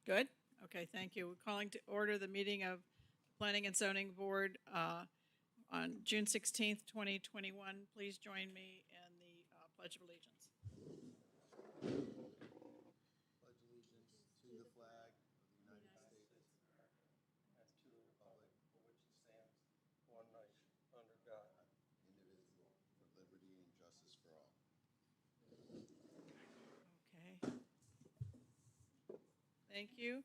Good? Okay, thank you. We're calling to order the meeting of Planning and Zoning Board on June 16th, 2021. Please join me in the Pledge of Allegiance. Pledge allegiance to the flag of the United States and to the republic for which it stands, one nation, under God. indivisible, for liberty and justice for all. Okay. Thank you.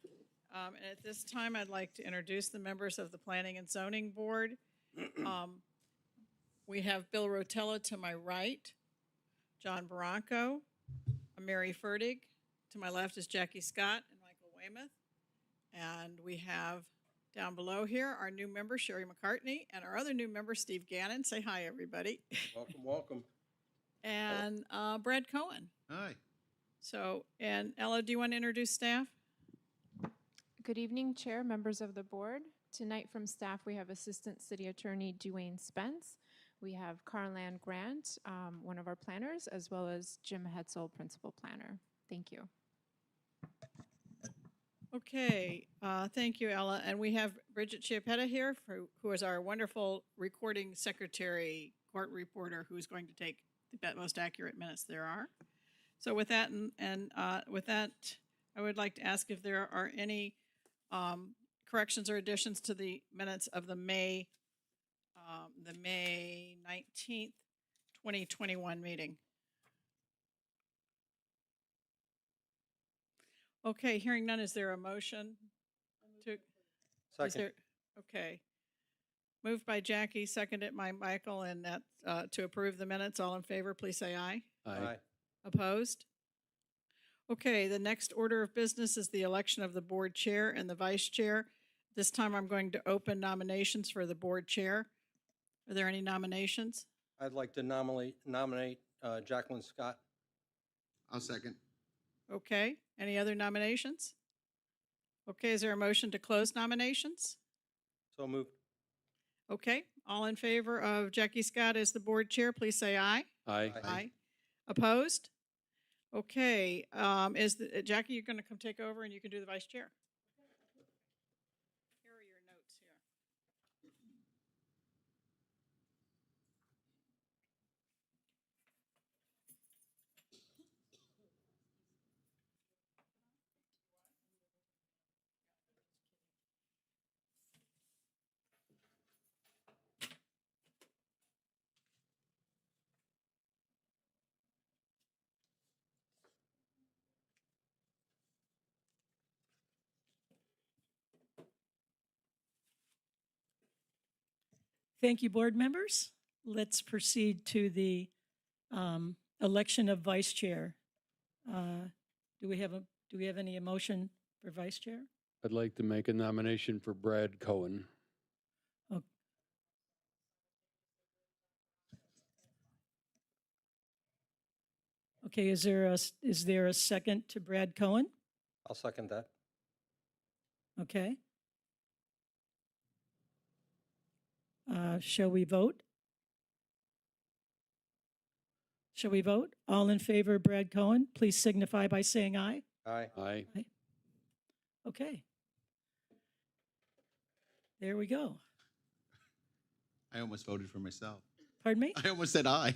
And at this time, I'd like to introduce the members of the Planning and Zoning Board. We have Bill Rotella to my right, John Barranco, Mary Fertig. To my left is Jackie Scott and Michael Weymouth. And we have down below here our new member, Sherry McCartney, and our other new member, Steve Gannon. Say hi, everybody. Welcome, welcome. And Brad Cohen. Hi. So, and Ella, do you want to introduce staff? Good evening, Chair, members of the board. Tonight from staff, we have Assistant City Attorney Dwayne Spence. We have Carlan Grant, one of our planners, as well as Jim Hetzel, Principal Planner. Thank you. Okay, thank you, Ella. And we have Bridget Chiappetta here, who is our wonderful recording secretary, court reporter, who's going to take the most accurate minutes there are. So with that, with that, I would like to ask if there are any corrections or additions to the minutes of the May 19th, 2021 meeting. Okay, hearing none, is there a motion? Second. Okay. Moved by Jackie, seconded by Michael, and that to approve the minutes. All in favor, please say aye. Aye. Opposed? Okay, the next order of business is the election of the board chair and the vice chair. This time I'm going to open nominations for the board chair. Are there any nominations? I'd like to nominate Jacqueline Scott. I'll second. Okay, any other nominations? Okay, is there a motion to close nominations? So moved. Okay, all in favor of Jackie Scott as the board chair, please say aye. Aye. Aye. Opposed? Okay, Jackie, you're going to come take over and you can do the vice chair. Here are your notes here. Thank you, board members. Let's proceed to the election of vice chair. Do we have any motion for vice chair? I'd like to make a nomination for Brad Cohen. Okay, is there a second to Brad Cohen? I'll second that. Okay. Shall we vote? Shall we vote? All in favor of Brad Cohen, please signify by saying aye. Aye. Aye. Okay. There we go. I almost voted for myself. Pardon me? I almost said aye.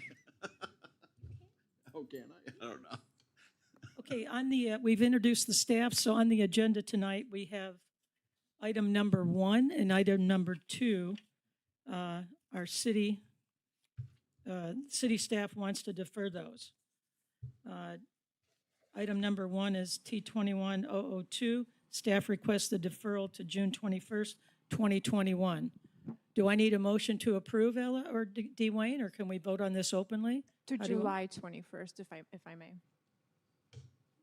Oh, can I? I don't know. Okay, we've introduced the staff, so on the agenda tonight, we have item number 1 and item number 2. Our city staff wants to defer those. Item number 1 is T21002. Staff requests the deferral to June 21st, 2021. Do I need a motion to approve, Ella or Dwayne, or can we vote on this openly? To How do you- July 21st, if I may.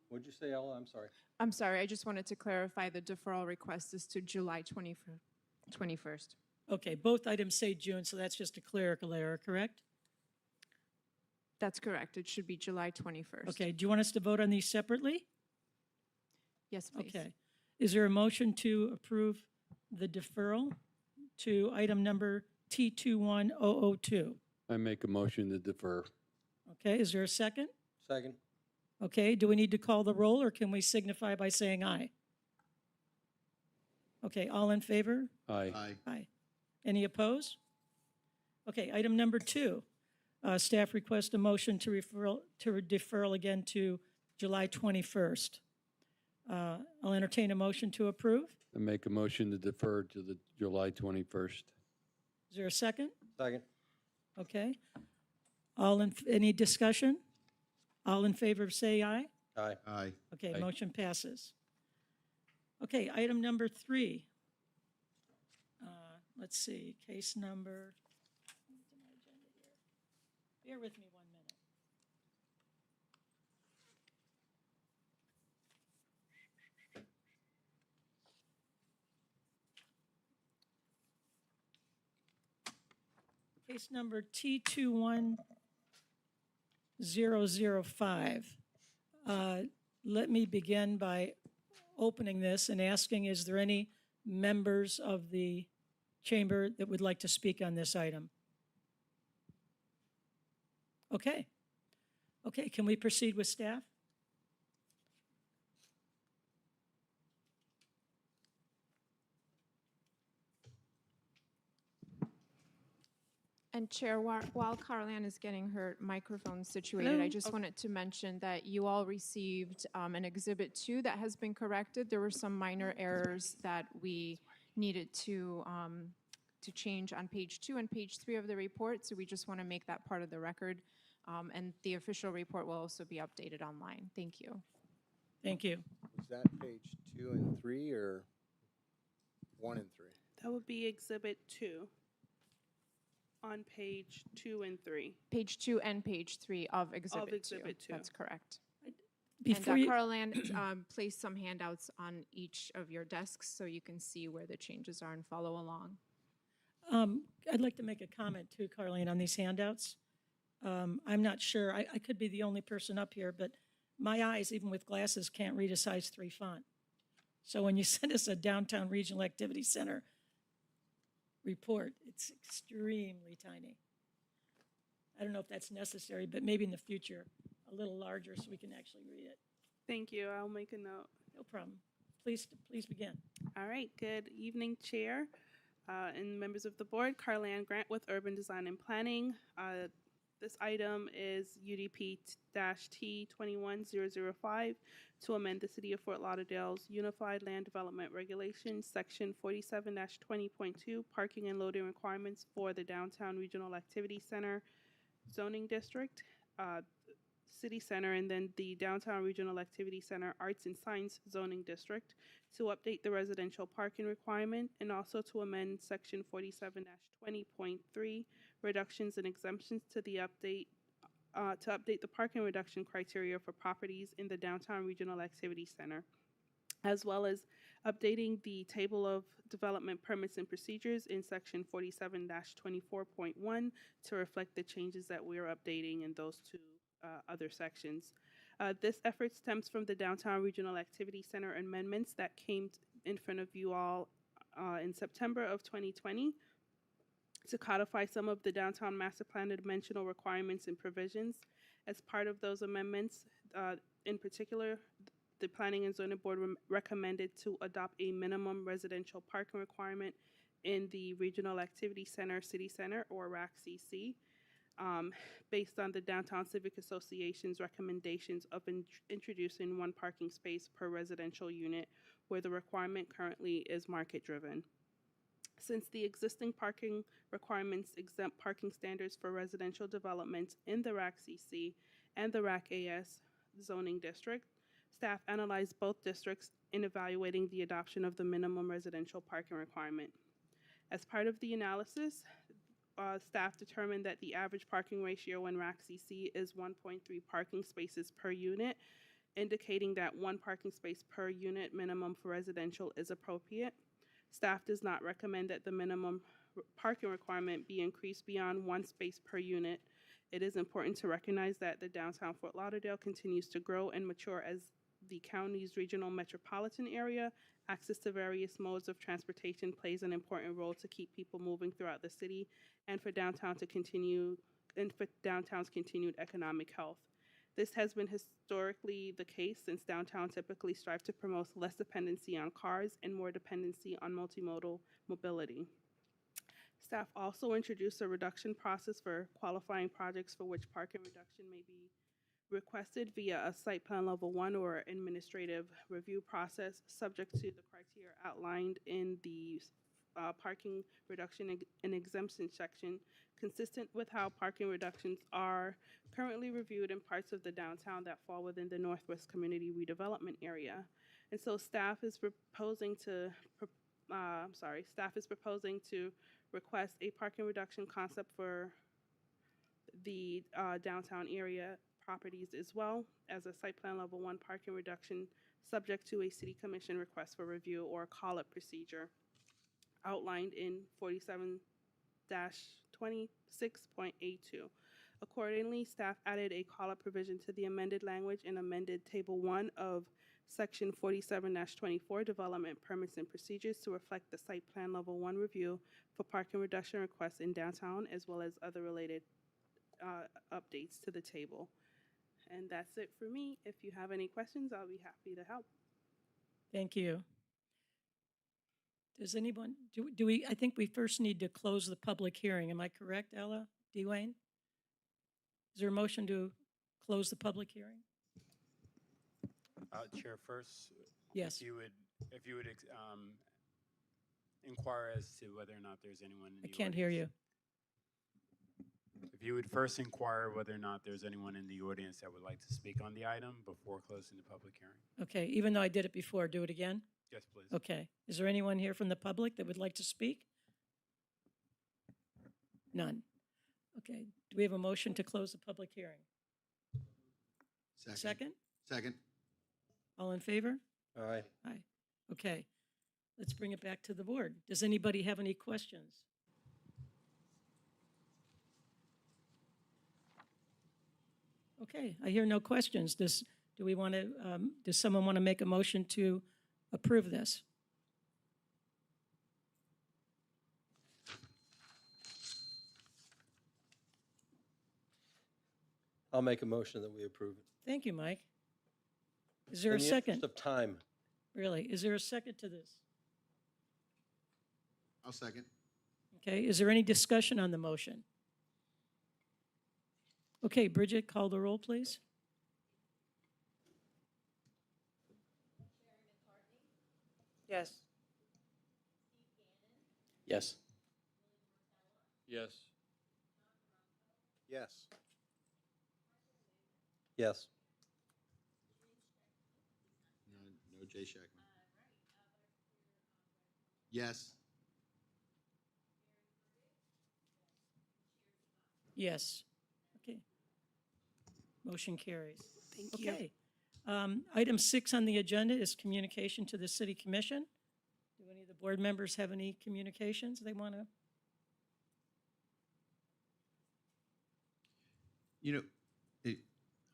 What'd you say, Ella? I'm sorry. I'm sorry, I just wanted to clarify the deferral request is to July 21st. Okay, both items say June, so that's just a clerical error, correct? That's correct. It should be July 21st. Okay, do you want us to vote on these separately? Yes, please. Okay. Is there a motion to approve the deferral to item number T21002? I make a motion to defer. Okay, is there a second? Second. Okay, do we need to call the roll, or can we signify by saying aye? Okay, all in favor? Aye. Aye. Aye. Any opposed? Okay, item number 2. Staff request a motion to deferral again to July 21st. I'll entertain a motion to approve. I make a motion to defer to the July 21st. Is there a second? Second. Okay. Any discussion? All in favor, say aye. Aye. Aye. Okay, Aye. motion passes. Okay, item number 3. Let's see, case number. Bear with me 1 minute. Case number T21005. Let me begin by opening this and asking, is there any members of the chamber that would like to speak on this item? Okay. Okay, can we proceed with staff? And Chair, while Carl-Ann is getting her microphone situated, I just wanted to mention that you all received an Exhibit 2 that has been corrected. There were some minor errors that we needed to change on page 2 and page 3 of the report, so we just want to make that part of the record. And the official report will also be updated online. Thank you. Thank you. Is that page 2 and 3 or 1 and 3? That would be Exhibit 2 on page 2 and 3. Page 2 and page 3 of Exhibit 2. Exhibit 2. That's correct. Before And you, Carl-Ann placed some handouts on each of your desks so you can see where the changes are and follow along. I'd like to make a comment too, Carleen, on these handouts. I'm not sure, I could be the only person up here, but my eyes, even with glasses, can't read a size 3 font. So when you send us a Downtown Regional Activity Center report, it's extremely tiny. I don't know if that's necessary, but maybe in the future, a little larger so we can actually read it. Thank you. I'll make a note. No problem. Please begin. All right. Good evening, Chair and members of the board. Carl-Ann Grant with Urban Design and Planning. This item is UDP-T21005 to amend the City of Fort Lauderdale's Unified Land Development Regulations, Section 47-20.2, parking and loading requirements for the Downtown Regional Activity Center zoning district, City Center, and then the Downtown Regional Activity Center Arts and Science zoning district to update the residential parking requirement and also to amend Section 47-20.3 reductions and exemptions to the update the parking reduction criteria for properties in the Downtown Regional Activity Center, as well as updating the table of development permits and procedures in Section 47-24.1 to reflect the changes that we're updating in those two other sections. This effort stems from the Downtown Regional Activity Center amendments that came in front of you all in September of 2020 to codify some of the Downtown Master Plan dimensional requirements and provisions. As part of those amendments, in particular, the Planning and Zoning Board recommended to adopt a minimum residential parking requirement in the Regional Activity Center, City Center, or RACCC, based on the Downtown Civic Association's recommendations of introducing 1 parking space per residential unit, where the requirement currently is market-driven. Since the existing parking requirements exempt parking standards for residential developments in the RACCC and the RAC-AS zoning district, staff analyzed both districts in evaluating the adoption of the minimum residential parking requirement. As part of the analysis, staff determined that the average parking ratio in RACCC is 1.3 parking spaces per unit, indicating that 1 parking space per unit minimum for residential is appropriate. Staff does not recommend that the minimum parking requirement be increased beyond 1 space per unit. It is important to recognize that the downtown Fort Lauderdale continues to grow and mature as the county's regional metropolitan area. Access to various modes of transportation plays an important role to keep people moving throughout the city and for downtown's continued economic health. This has been historically the case since downtown typically strive to promote less dependency on cars and more dependency on multimodal mobility. Staff also introduced a reduction process for qualifying projects for which parking reduction may be requested via a site plan level 1 or administrative review process, subject to the criteria outlined in the parking reduction and exemption section, consistent with how parking reductions are currently reviewed in parts of the downtown that fall within the Northwest Community Redevelopment Area. And so staff is proposing to request a parking reduction concept for the downtown area properties, as well as a site plan level 1 parking reduction subject to a city commission request for review or call-up procedure outlined in 47-26.82. Accordingly, staff added a call-up provision to the amended language in amended Table 1 of Section 47-24, Development Permits and Procedures, to reflect the site plan level 1 review for parking reduction requests in downtown, as well as other related updates to the table. And that's it for me. If you have any questions, I'll be happy to help. Thank you. Does anyone, do we, I think we first need to close the public hearing. Am I correct, Ella? Dwayne? Is there a motion to close the public hearing? Chair, first, Yes. if you would inquire as to whether or not there's anyone in the I can't hear you. If you would first inquire whether or not there's anyone in the audience that would like to speak on the item before closing the public hearing. Okay, even though I did it before, do it again? Yes, please. Okay. Is there anyone here from the public that would like to speak? None. Okay. Do we have a motion to close the public hearing? Second? Second. All in favor? Aye. Aye. Okay. Let's bring it back to the board. Does anybody have any questions? Okay, I hear no questions. Does someone want to make a motion to approve this? I'll make a motion that we approve it. Thank you, Mike. Is there In a the second? interest of time. Really? Is there a second to this? I'll second. Okay, is there any discussion on the motion? Okay, Bridget, call the roll, please. Yes. Yes. Yes. Yes. Yes. No Jay Shackman. Yes. Yes. Okay. Motion carries. Thank you. Okay. Item 6 on the agenda is communication to the city commission. Do any of the board members have any communications they want to?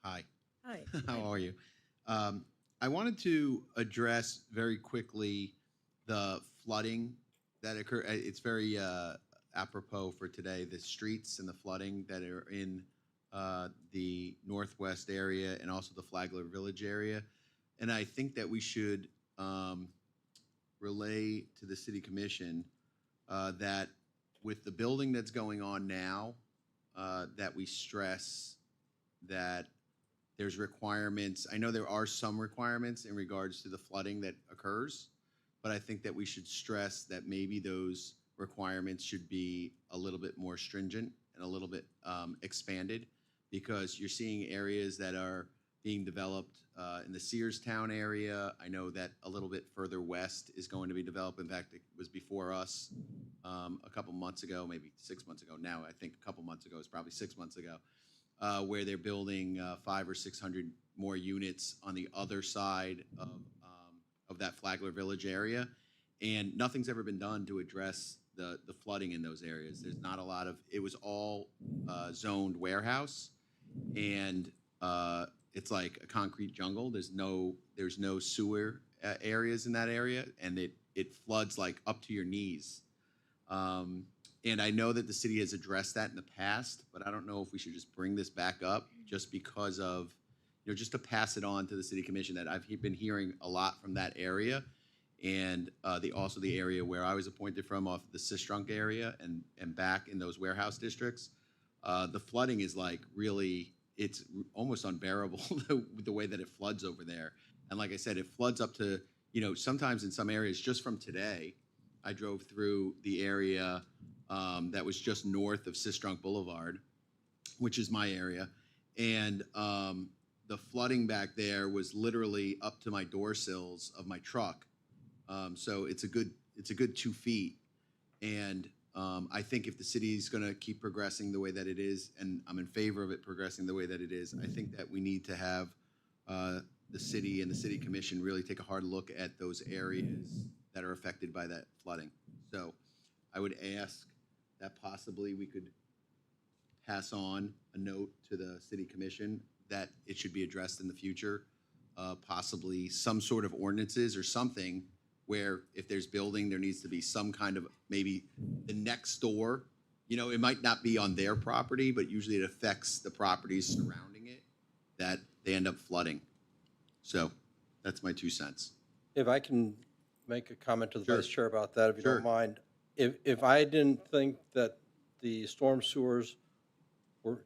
Hi. Hi. How are you? I wanted to address very quickly the flooding that occurred. It's very apropos for today, the streets and the flooding that are in the Northwest area and also the Flagler Village area. And I think that we should relay to the city commission that with the building that's going on now, that we stress that there's requirements. I know there are some requirements in regards to the flooding that occurs, but I think that we should stress that maybe those requirements should be a little bit more stringent and a little bit expanded, because you're seeing areas that are being developed in the Searstown area. I know that a little bit further west is going to be developed. In fact, it was before us a couple months ago, maybe 6 months ago. Now I think a couple months ago is probably 6 months ago, where they're building 500 or 600 more units on the other side of that Flagler Village area, and nothing's ever been done to address the flooding in those areas. There's not a lot of. It was all zoned warehouse, and it's like a concrete jungle. There's no sewer areas in that area, and it floods like up to your knees. And I know that the city has addressed that in the past, but I don't know if we should just bring this back up just because of just to pass it on to the city commission that I've been hearing a lot from that area. And also the area where I was appointed from, off the Sistrunk area and back in those warehouse districts. The flooding is like really, it's almost unbearable the way that it floods over there. And like I said, it floods up to, sometimes in some areas, just from today, I drove through the area that was just north of Sistrunk Boulevard, which is my area. And the flooding back there was literally up to my door sills of my truck. So it's a good 2 feet. And I think if the city is going to keep progressing the way that it is, and I'm in favor of it progressing the way that it is, I think that we need to have the city and the city commission really take a hard look at those areas that are affected by that flooding. So I would ask that possibly we could pass on a note to the city commission that it should be addressed in the future, possibly some sort of ordinances or something where if there's building, there needs to be some kind of, maybe the next door, it might not be on their property, but usually it affects the properties surrounding it, that they end up flooding. So that's my 2 cents. If I can make a comment to the Sure. vice chair about that, if you Sure. don't mind. If I didn't think that the storm sewers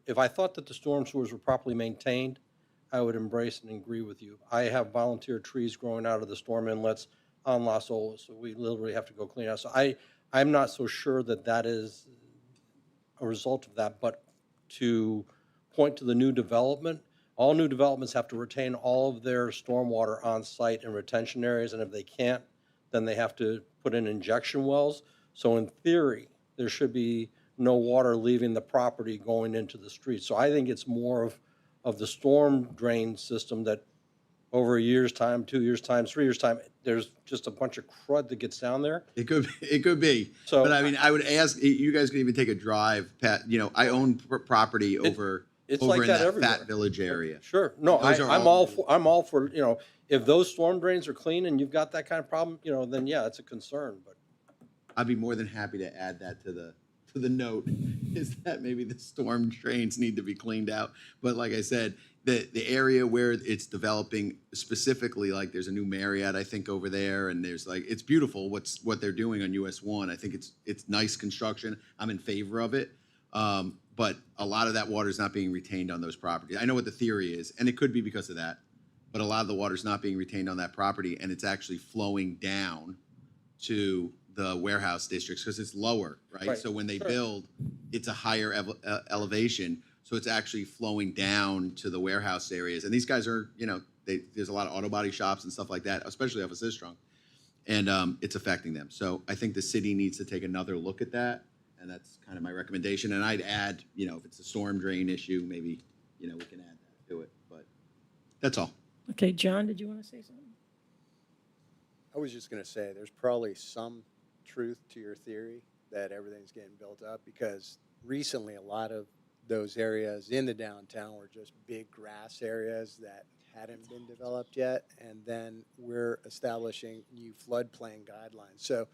if I thought that the storm sewers were properly maintained, I would embrace and agree with you. I have volunteer trees growing out of the storm inlets on Las Olas, so we literally have to go clean out. So I'm not so sure that that is a result of that, but to point to the new development, all new developments have to retain all of their stormwater on site in retention areas, and if they can't, then they have to put in injection wells. So in theory, there should be no water leaving the property going into the street. So I think it's more of the storm drain system that over a year's time, 2 years' time, 3 years' time, there's just a bunch of crud that gets down there. It could be. So- But I mean, I would ask, you guys could even take a drive, Pat, I own property over It's over like in that that everywhere. Fat Village area. Sure, no, Those are I'm all- I'm all for, if those storm drains are clean and you've got that kind of problem, then yeah, it's a concern, but. I'd be more than happy to add that to the note, is that maybe the storm drains need to be cleaned out. But like I said, the area where it's developing specifically, like there's a new Marriott, I think, over there, and there's it's beautiful what they're doing on US 1. I think it's nice construction. I'm in favor of it. But a lot of that water is not being retained on those properties. I know what the theory is, and it could be because of that, but a lot of the water is not being retained on that property, and it's actually flowing down to the warehouse districts because it's lower, right? Right. So when they Sure. build, it's a higher elevation, so it's actually flowing down to the warehouse areas. And these guys are, there's a lot of auto body shops and stuff like that, especially off of Sistrunk, and it's affecting them. So I think the city needs to take another look at that, and that's kind of my recommendation. And I'd add, if it's a storm drain issue, maybe, we can add that to it. But that's all. Okay, John, did you want to say something? I was just going to say, there's probably some truth to your theory that everything's getting built up, because recently a lot of those areas in the downtown were just big grass areas that hadn't been developed yet, and then we're establishing new floodplain guidelines. So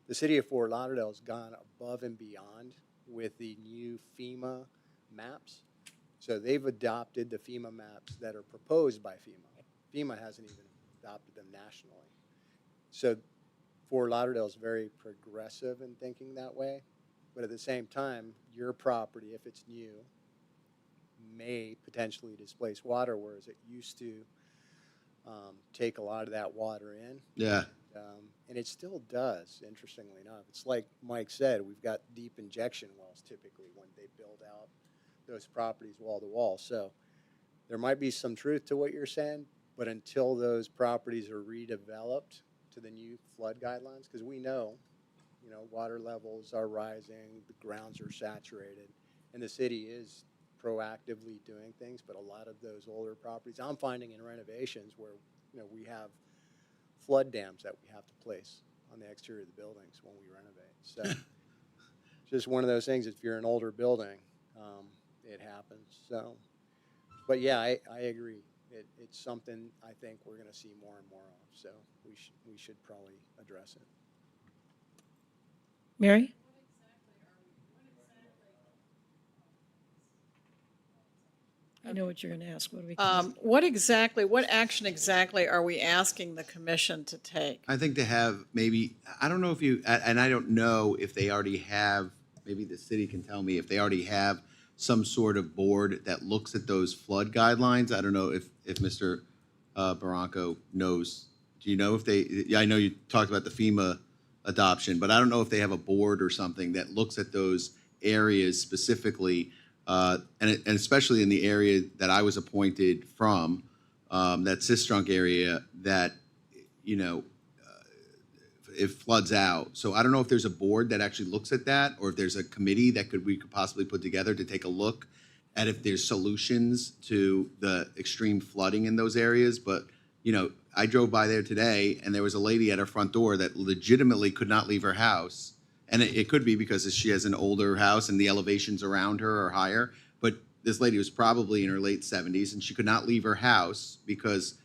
the city of Fort Lauderdale has gone above and beyond with the new FEMA maps. So they've adopted the FEMA maps that are proposed by FEMA. FEMA hasn't even adopted them nationally. So Fort Lauderdale is very progressive in thinking that way. But at the same time, your property, if it's new, may potentially displace water, whereas it used to take a lot of that water in. Yeah. And it still does, interestingly enough. It's like Mike said, we've got deep injection wells typically when they build out those properties wall to wall. So there might be some truth to what you're saying, but until those properties are redeveloped to the new flood guidelines, because we know, water levels are rising, the grounds are saturated, and the city is proactively doing things, but a lot of those older properties, I'm finding in renovations where, we have flood dams that we have to place on the exterior of the buildings when we renovate. So just one of those things, if you're an older building, it happens. So, but yeah, I agree. It's something I think we're going to see more and more of. So we should probably address it. know what you're going to ask. What do we? What action exactly are we asking the commission to take? I think to have maybe, I don't know if you, and I don't know if they already have, maybe the city can tell me if they already have some sort of board that looks at those flood guidelines. I don't know if Mr. Barranco knows. Do you know if they, yeah, I know you talked about the FEMA adoption, but I don't know if they have a board or something that looks at those areas specifically, and especially in the area that I was appointed from, that Sistrunk area, that, you know, it floods out. So I don't know if there's a board that actually looks at that, or if there's a committee that we could possibly put together to take a look at if there's solutions to the extreme flooding in those areas. But, you know, I drove by there today, and there was a lady at her front door that legitimately could not leave her house. And it could be because she has an older house and the elevations around her are higher. But this lady was probably in her late 70s, and she could not leave her house because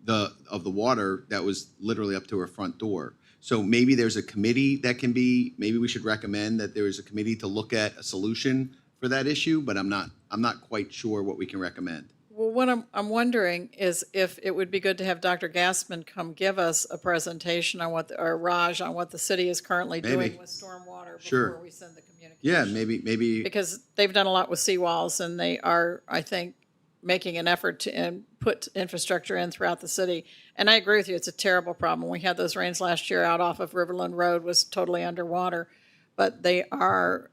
of the water that was literally up to her front door. So maybe there's a committee that can be, maybe we should recommend that there is a committee to look at a solution for that issue, but I'm not quite sure what we can recommend. Well, what I'm wondering is if it would be good to have Dr. Gassman come give us a presentation on or Raj, on what the city is currently doing Maybe. with stormwater Sure. before we send the communication. Yeah, maybe, Because they've done a lot with seawalls, and they are, I think, making an effort to put infrastructure in throughout the city. And I agree with you, it's a terrible problem. We had those rains last year out off of Riverland Road, was totally underwater. But they are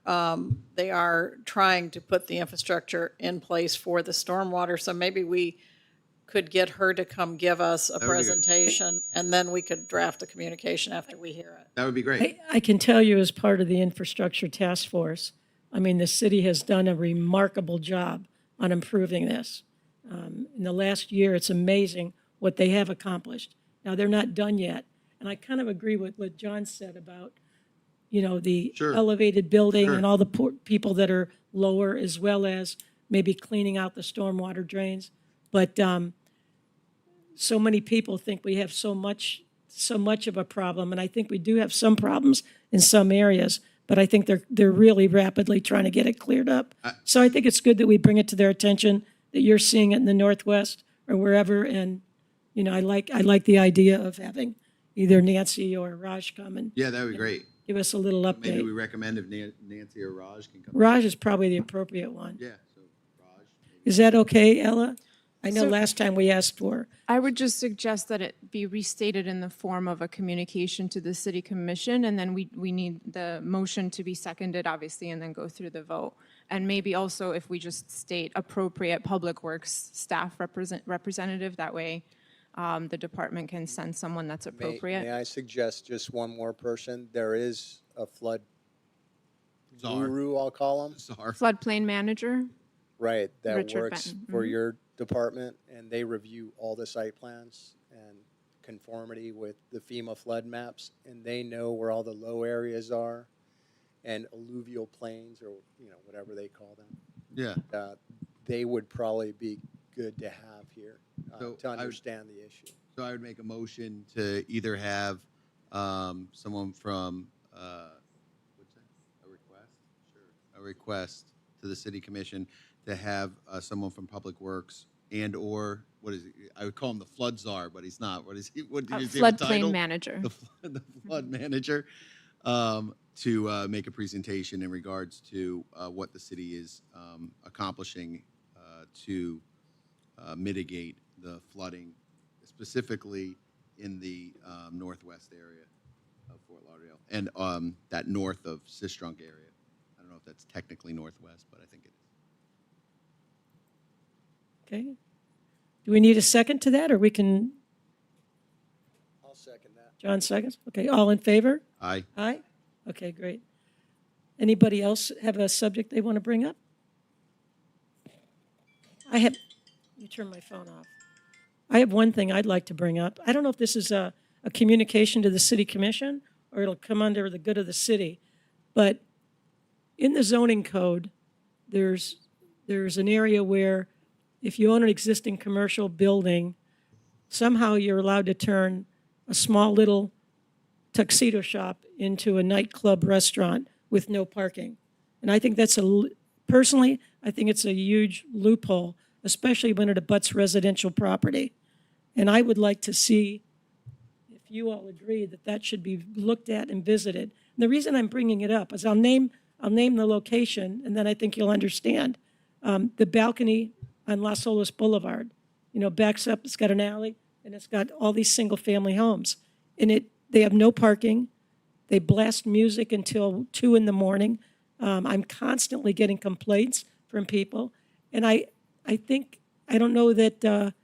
trying to put the infrastructure in place for the stormwater. So maybe we could get her to come give us a That would be good. presentation, and then we could draft a communication after we hear it. that would be great. I can tell you as part of the infrastructure task force, I mean, the city has done a remarkable job on improving this. In the last year, it's amazing what they have accomplished. Now, they're not done yet. And I kind of agree with what John said about, you know, the Sure. elevated building Sure. and all the poor people that are lower, as well as maybe cleaning out the stormwater drains. But so many people think we have so much of a problem, and I think we do have some problems in some areas, but I think they're really rapidly trying to get it cleared up. So I think it's good that we bring it to their attention, that you're seeing it in the Northwest or wherever, and, you know, I like the idea of having either Nancy or Raj come and Yeah, that would be great. give us a little Maybe we update. recommend if Nancy or Raj can come. Raj is probably the appropriate one. Yeah, so Raj. Is that okay, Ella? I know So- last time we asked for, I would just suggest that it be restated in the form of a communication to the city commission, and then we need the motion to be seconded, obviously, and then go through the vote. And maybe also if we just state appropriate public works staff representative, that way the department can send someone that's appropriate. May I suggest just one more person? There is a flood Czar. guru, I'll call him. Sorry. Floodplain manager, Right, that Richard works Benton, for mhm. your department, and they review all the site plans and conformity with the FEMA flood maps, and they know where all the low areas are and alluvial plains, or, you know, whatever they call them. Yeah. They would probably be good to have here So to I would- understand the issue. So I would make a motion to either have someone from, what's that, a request? Sure. A request to the city commission to have someone from Public Works and/or, what is it? I would call him the flood czar, but he's not. What is he? What did you say the title? floodplain manager. The flood manager, to make a presentation in regards to what the city is accomplishing to mitigate the flooding, specifically in the northwest area of Fort Lauderdale and that north of Sistrunk area. I don't know if that's technically northwest, but I think it is. okay? Do we need a second to that, or we can, I'll second that. John seconds? Okay, all in favor? Aye. Aye? Okay, great. Anybody else have a subject they want to bring up? You turn my phone off. I have one thing I'd like to bring up. I don't know if this is a communication to the city commission, or it'll come under the good of the city, but in the zoning code, there's an area where if you own an existing commercial building, somehow you're allowed to turn a small little tuxedo shop into a nightclub restaurant with no parking. And I think personally, I think it's a huge loophole especially when it abuts residential property. And I would like to see if you all agree that that should be looked at and visited. And the reason I'm bringing it up is I'll name the location, and then I think you'll understand. The balcony on Las Olas Boulevard, backs up, it's got an alley, and it's got all these single-family homes. And they have no parking. They blast music until 2 in the morning. I'm constantly getting complaints from people. And I don't know that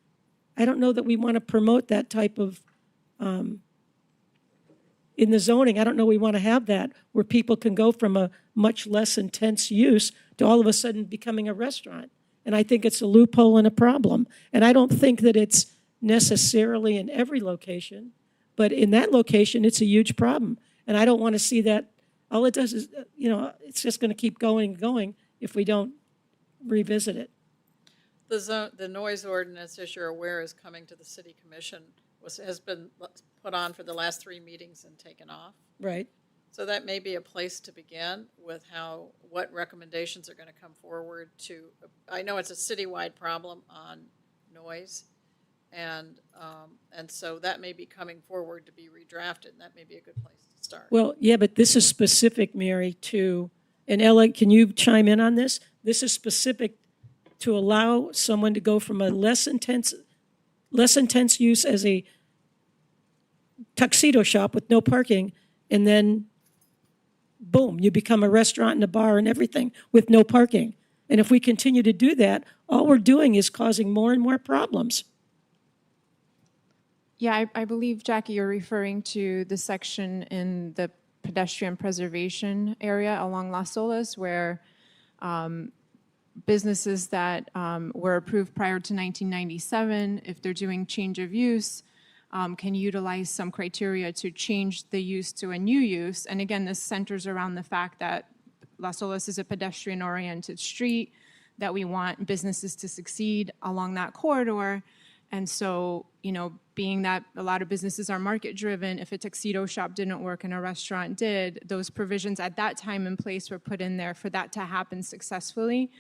we want to promote that type of, in the zoning, I don't know we want to have that, where people can go from a much less intense use to all of a sudden becoming a restaurant. And I think it's a loophole and a problem. And I don't think that it's necessarily in every location, but in that location, it's a huge problem. And I don't want to see that. All it does is, it's just going to keep going and going if we don't revisit it. The noise ordinance, as you're aware, is coming to the city commission, has been put on for the last 3 meetings and taken off. Right. So that may be a place to begin with what recommendations are going to come forward to, I know it's a citywide problem on noise, and so that may be coming forward to be redrafted, and that may be a good place to start. Well, yeah, but this is specific, Mary, to, and Ella, can you chime in on this? This is specific to allow someone to go from a less intense use as a tuxedo shop with no parking, and then boom, you become a restaurant and a bar and everything with no parking. And if we continue to do that, all we're doing is causing more and more problems. Yeah, I believe, Jackie, you're referring to the section in the pedestrian preservation area along Las Olas where businesses that were approved prior to 1997, if they're doing change of use, can utilize some criteria to change the use to a new use. And again, this centers around the fact that Las Olas is a pedestrian-oriented street, that we want businesses to succeed along that corridor. And so, being that a lot of businesses are market-driven, if a tuxedo shop didn't work and a restaurant did, those provisions at that time in place were put in there for that to happen successfully.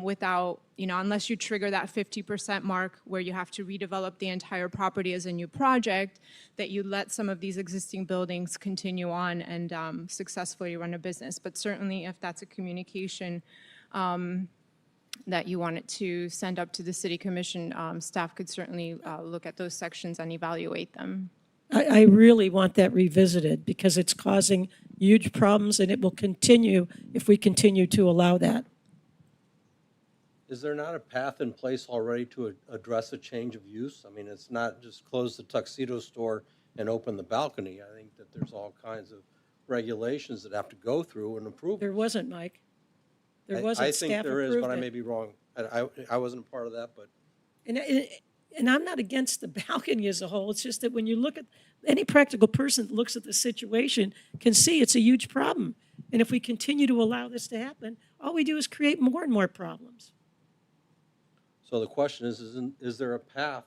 Without, unless you trigger that 50% mark where you have to redevelop the entire property as a new project, that you let some of these existing buildings continue on and successfully run a business. But certainly if that's a communication that you wanted to send up to the city commission, staff could certainly look at those sections and evaluate them. I really want that revisited because it's causing huge problems and it will continue if we continue to allow that. Is there not a path in place already to address a change of use? I mean, it's not just close the tuxedo store and open the balcony. I think that there's all kinds of regulations that have to go through and approve. There wasn't, Mike. There wasn't. I think Staff there is, approved but I it. may be wrong. I wasn't a part of that, but. And I'm not against the balcony as a whole. It's just that when you look at, any practical person that looks at the situation can see it's a huge problem. And if we continue to allow this to happen, all we do is create more and more problems. So the question is there a path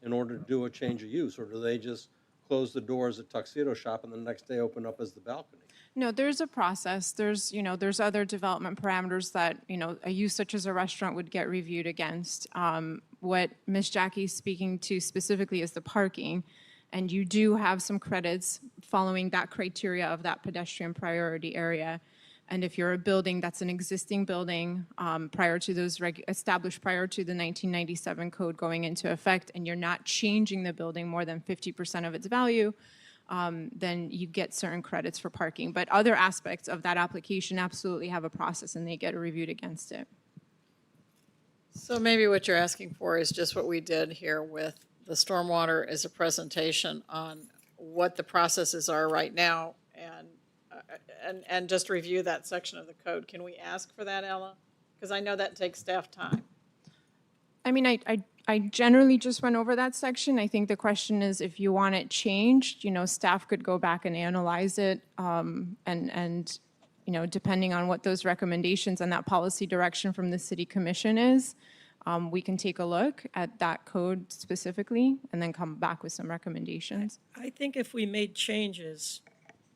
in order to do a change of use, or do they just close the doors at tuxedo shop and the next day open up as the balcony? No, there's a process. There's other development parameters that, a use such as a restaurant would get reviewed against. What Ms. Jackie's speaking to specifically is the parking. And you do have some credits following that criteria of that pedestrian priority area. And if you're a building that's an existing building prior to those established prior to the 1997 code going into effect, and you're not changing the building more than 50% of its value, then you get certain credits for parking. But other aspects of that application absolutely have a process and they get reviewed against it. So maybe what you're asking for is just what we did here with the stormwater, is a presentation on what the processes are right now and just review that section of the code. Can we ask for that, Ella? Because I know that takes staff time. I mean, I generally just went over that section. I think the question is if you want it changed, staff could go back and analyze it and depending on what those recommendations and that policy direction from the city commission is, we can take a look at that code specifically and then come back with some recommendations. I think if we made changes,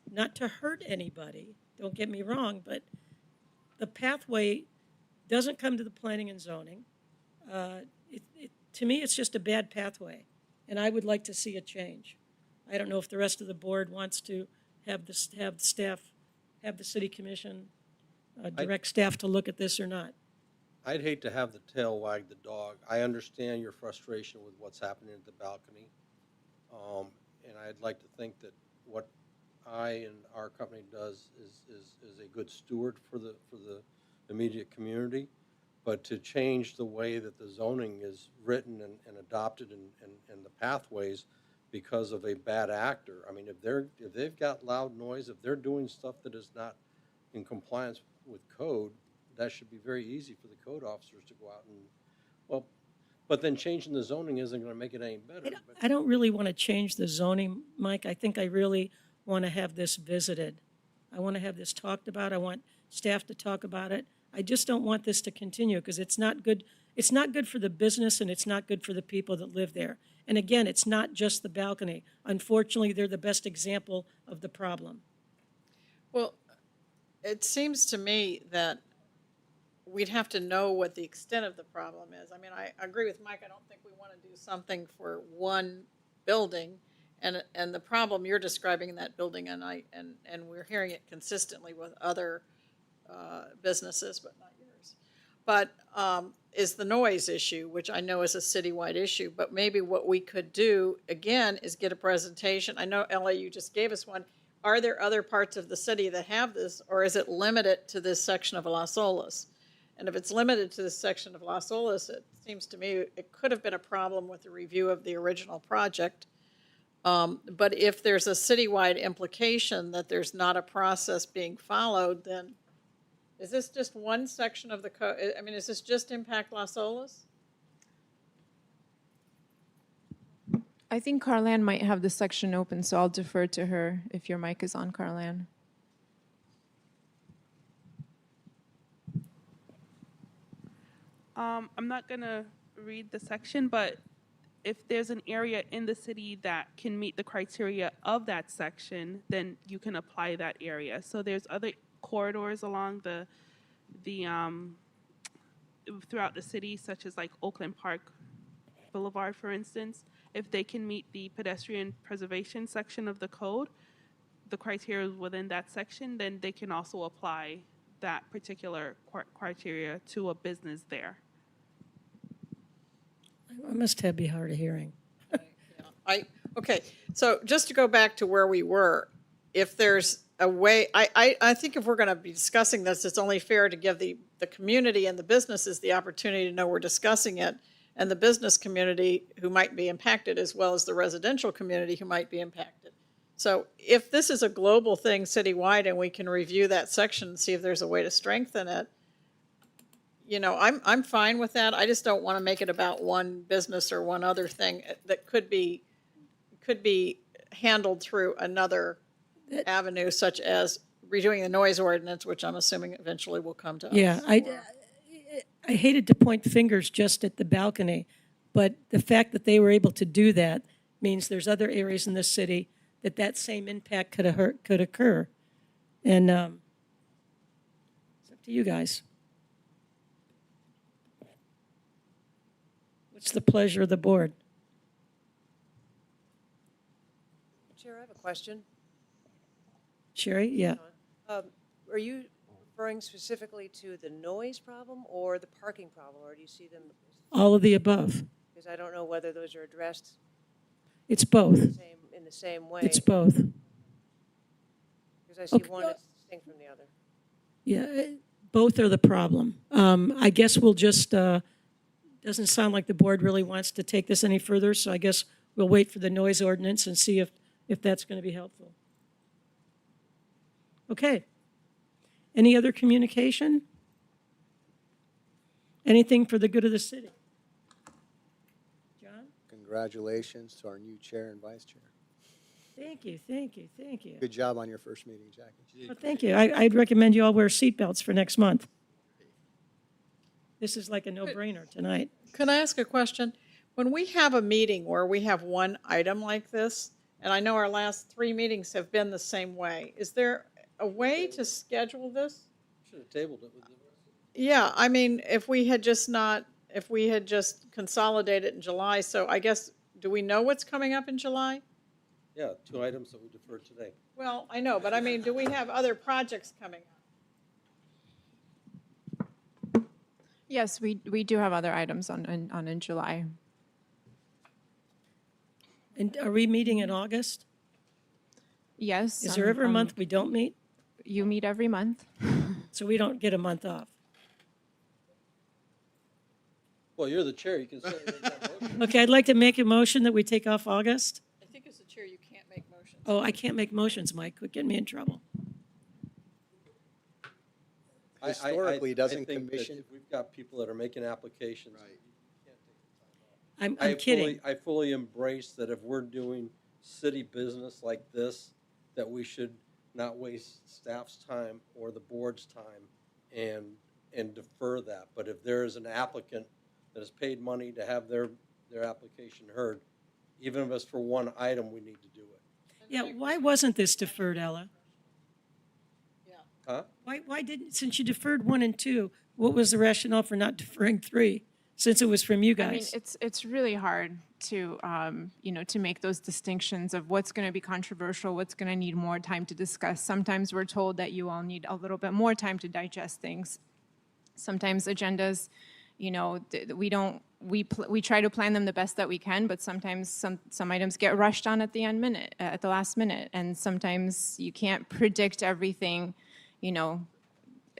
not to hurt anybody, don't get me wrong, but the pathway doesn't come to the planning and zoning. To me, it's just a bad pathway, and I would like to see a change. I don't know if the rest of the board wants to have the staff, have the city commission direct staff to look at this or not. I'd hate to have the tail wag the dog. I understand your frustration with what's happening at the balcony. And I'd like to think that what I and our company does is a good steward for the immediate community. But to change the way that the zoning is written and adopted and the pathways because of a bad actor, I mean, if they've got loud noise, if they're doing stuff that is not in compliance with code, that should be very easy for the code officers to go out and, well, but then changing the zoning isn't going to make it any better. I don't really want to change the zoning, Mike. I think I really want to have this visited. I want to have this talked about. I want staff to talk about it. I just don't want this to continue because it's not good. It's not good for the business and it's not good for the people that live there. And again, it's not just the balcony. Unfortunately, they're the best example of the problem. Well, it seems to me that we'd have to know what the extent of the problem is. I mean, I agree with Mike. I don't think we want to do something for one building, and the problem you're describing in that building, and we're hearing it consistently with other businesses, but not yours. But is the noise issue, which I know is a citywide issue. But maybe what we could do again is get a presentation. I know Ella, you just gave us one. Are there other parts of the city that have this, or is it limited to this section of Las Olas? And if it's limited to this section of Las Olas, it seems to me it could have been a problem with the review of the original project. But if there's a citywide implication that there's not a process being followed, then is this just one section of the code? I mean, is this just impact Las Olas? I think Carlan might have the section open, so I'll defer to her if your mic is on, Carlan. I'm not going to read the section, but if there's an area in the city that can meet the criteria of that section, then you can apply that area. So there's other corridors along the throughout the city, such as like Oakland Park Boulevard, for instance. If they can meet the pedestrian preservation section of the code, the criteria within that section, then they can also apply that particular criteria to a business there. I must have be hard of hearing. Okay, so just to go back to where we were, if there's a way, I think if we're going to be discussing this, it's only fair to give the community and the businesses the opportunity to know we're discussing it, and the business community who might be impacted, as well as the residential community who might be impacted. So if this is a global thing citywide and we can review that section and see if there's a way to strengthen it, you know, I'm fine with that. I just don't want to make it about one business or one other thing that could be handled through another avenue, such as redoing the noise ordinance, which I'm assuming eventually will come to us. Yeah, I hated to point fingers just at the balcony, but the fact that they were able to do that means there's other areas in the city that same impact could occur. And it's up to you guys. What's the pleasure of the board? Chair, I have a question. Sherry? Yeah. Are you referring specifically to the noise problem or the parking problem, or do you see them? All of the above. Because I don't know whether those are addressed It's both. in the same way. It's both. Because I see Okay. one as distinct from the other. Yeah, both are the problem. I guess we'll just, doesn't sound like the board really wants to take this any further, so I guess we'll wait for the noise ordinance and see if that's going to be helpful. Okay. Any other communication? Anything for the good of the city? John? Congratulations to our new chair and vice chair. Thank you, thank you, thank you. Good job on your first meeting, Jackie. Well, thank you. I'd recommend you all wear seatbelts for next month. This is like a no-brainer tonight. Can I ask a question? When we have a meeting where we have one item like this, and I know our last 3 meetings have been the same way, is there a way to schedule this? Should have tabled it with the. Yeah, I mean, if we had just not, if we had just consolidated in July. So I guess, do we know what's coming up in July? Yeah, 2 items that we deferred today. Well, I know, but I mean, do we have other projects coming up? Yes, we do have other items on in July. And are we meeting in August? Yes. Is there ever a month we don't meet? You meet every month. So we don't get a month off? Well, you're the chair, you can certainly make that motion. Okay, I'd like to make a motion that we take off August. I think as the chair, you can't make motions. Oh, I can't make motions, Mike. Quit getting me in trouble. Historically, doesn't I think that commission- if we've got people that are making applications. Right. you can't take the time off. I'm kidding. I fully embrace that if we're doing city business like this, that we should not waste staff's time or the board's time and defer that. But if there is an applicant that has paid money to have their application heard, even if it's for one item, we need to do it. Yeah, why wasn't this deferred, Ella? Huh? Why didn't, since you deferred 1 and 2, what was the rationale for not deferring 3, since it was from you I mean, guys? it's really hard to to make those distinctions of what's going to be controversial, what's going to need more time to discuss. Sometimes we're told that you all need a little bit more time to digest things. Sometimes agendas, we try to plan them the best that we can, but sometimes some items get rushed on at the last minute, and sometimes you can't predict everything.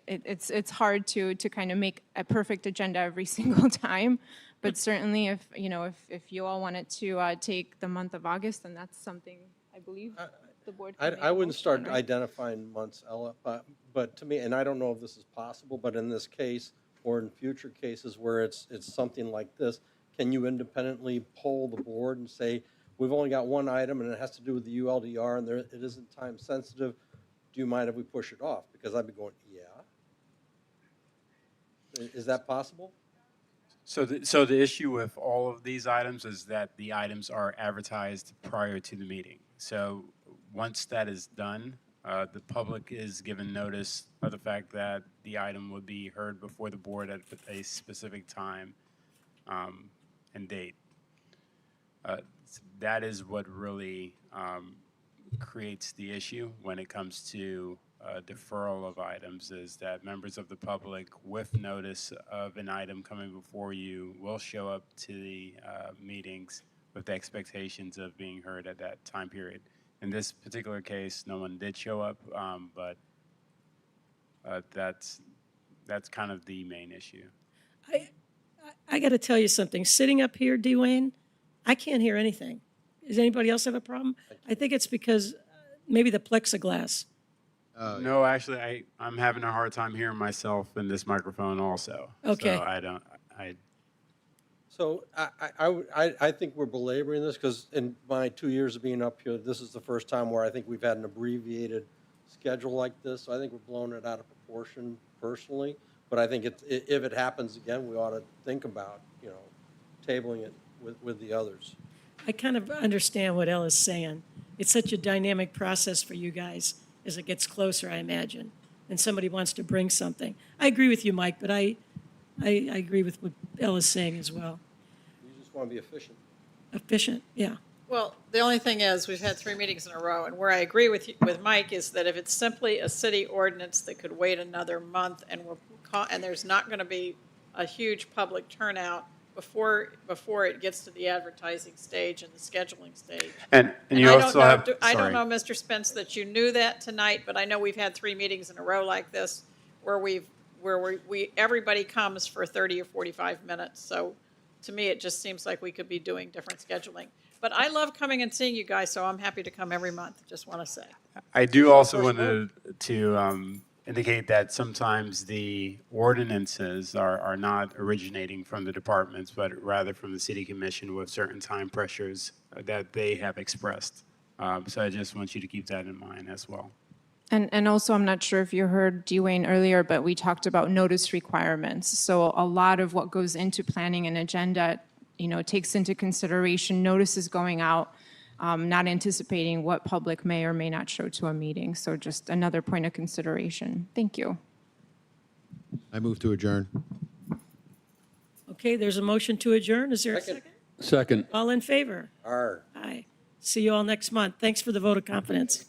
It's hard to kind of make a perfect agenda every single time, but certainly if you all wanted to take the month of August, then that's something I believe the board can make I a wouldn't motion start on, right? identifying months, Ella, but to me, and I don't know if this is possible, but in this case, or in future cases where it's something like this, can you independently poll the board and say, we've only got one item and it has to do with the ULDR and it isn't time sensitive, do you mind if we push it off? Because I'd be going, yeah. Is that possible? So the issue with all of these items is that the items are advertised prior to the meeting. So once that is done, the public is given notice of the fact that the item would be heard before the board at a specific time and date. That is what really creates the issue when it comes to deferral of items, is that members of the public with notice of an item coming before you will show up to the meetings with the expectations of being heard at that time period. In this particular case, no one did show up, but that's kind of the main issue. I got to tell you something. Sitting up here, Dwayne, I can't hear anything. Does anybody else have a problem? I think it's because maybe the plexiglass. No, actually, I'm having a hard time hearing myself in this microphone also. Okay. So So I think we're belaboring this because in my 2 years of being up here, this is the first time where I think we've had an abbreviated schedule like this. So I think we're blowing it out of proportion personally. But I think if it happens again, we ought to think about, tabling it with the others. I kind of understand what Ella's saying. It's such a dynamic process for you guys as it gets closer, I imagine, and somebody wants to bring something. I agree with you, Mike, but I agree with what Ella's saying as well. You just want to be efficient. Efficient, yeah. Well, the only thing is, we've had 3 meetings in a row, and where I agree with Mike is that if it's simply a city ordinance that could wait another month, and there's not going to be a huge public turnout before it gets to the advertising stage and the scheduling stage. and you also have. I don't sorry. know, Mr. Spence, that you knew that tonight, but I know we've had 3 meetings in a row like this where everybody comes for 30 or 45 minutes. So to me, it just seems like we could be doing different scheduling. But I love coming and seeing you guys, so I'm happy to come every month, just want to say. I do also want to indicate that sometimes the ordinances are not originating from the departments, but rather from the city commission with certain time pressures that they have expressed. So I just want you to keep that in mind as well. And also, I'm not sure if you heard Dwayne earlier, but we talked about notice requirements. So a lot of what goes into planning an agenda, takes into consideration notices going out, not anticipating what public may or may not show to a meeting. So just another point of consideration. Thank you. I move to adjourn. Okay, there's a motion to adjourn. Is there a Second. second? Second. All in favor? R. Aye. See you all next month. Thanks for the vote of confidence.